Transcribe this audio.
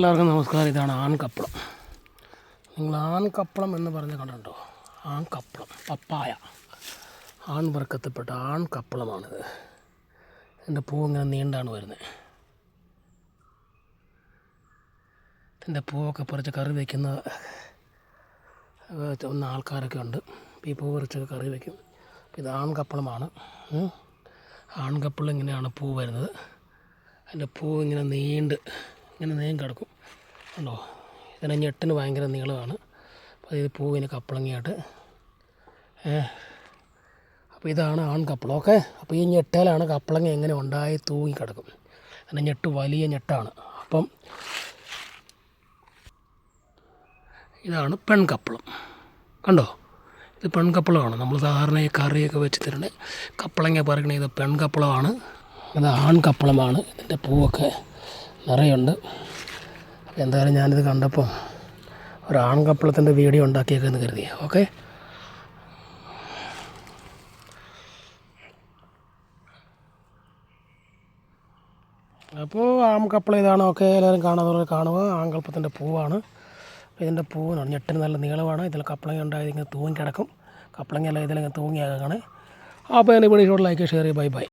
എല്ലാവർക്കും നമസ്കാരം. ഇതാണ് ആൺകപ്പളം. നിങ്ങൾ ആൺകപ്പളം എന്ന് പറഞ്ഞ് കണ്ടിട്ടുണ്ടോ? ആൺകപ്പളം, പപ്പായ, ആൺവർക്കത്തിൽപ്പെട്ട ആൺകപ്പളമാണിത്. ഇതിൻ്റെ പൂ ഇങ്ങനെ നീണ്ടാണ് വരുന്നത്. ഇതിൻ്റെ പൂവൊക്കെ പറിച്ച് കറി വയ്ക്കുന്ന ആൾക്കാരൊക്കെ ഉണ്ട്. ഈ പൂ പറിച്ചൊക്കെ കറി വയ്ക്കും. ഇത് ആൺകപ്പളമാണ്. ആൺകപ്പളം ഇങ്ങനെയാണ് പൂ വരുന്നത്. അതിൻ്റെ പൂ ഇങ്ങനെ നീണ്ട് കിടക്കും. കണ്ടോ? ഇതിൻ്റെ ഞെട്ടിന് ഭയങ്കര നീളമാണ്. അപ്പോൾ ഇത് പൂവിന് കപ്പളങ്ങയായിട്ട്. അപ്പോൾ ഇതാണ് ആൺകപ്പളം. ഓക്കെ. അപ്പോൾ ഈ ഞെട്ടയിലാണ് കപ്പളങ്ങ എങ്ങനെ ഉണ്ടായി തൂങ്ങി കിടക്കും. അതിൻ്റെ ഞെട്ട് വലിയ ഞെട്ടാണ്. അപ്പം ഇതാണ് പെൺകപ്പളം. കണ്ടോ? ഇത് പെൺകപ്പളമാണ്. നമ്മൾ സാധാരണ ഈ കറിയൊക്കെ വെച്ച് തരുന്ന കപ്പളങ്ങ പറിക്കണ ഇത് പെൺകപ്പളമാണ്. ഇത് ആൺകപ്പളമാണ്. ഇതിൻ്റെ പൂവൊക്കെ നിറയുണ്ട്. അപ്പോൾ എന്തായാലും ഞാനിത് കണ്ടപ്പോൾ ഒരു ആൺകപ്പളത്തിൻ്റെ വീഡിയോ ഉണ്ടാക്കിയേക്കെന്ന് കരുതി. ഓക്കെ. അപ്പോൾ ആൺകപ്പളം ഇതാണ്. ഓക്കെ, എല്ലാവരും കാണുക. ആൺകപ്പളത്തിൻ്റെ പൂവാണ്. ഇതിൻ്റെ പൂവിനാണ് ഞെട്ടിന് നല്ല നീളമാണ്. ഇതിൽ കപ്പളങ്ങ ഉണ്ടായത് ഇങ്ങനെ തൂങ്ങി കിടക്കും. കപ്പളങ്ങ അല്ല ഇതിലിങ്ങനെ തൂങ്ങിയാകണേ. അപ്പോൾ എൻ്റെ വീഡിയോ ലൈക്ക് ഷെയർ ചെയ്യുക. ബൈ.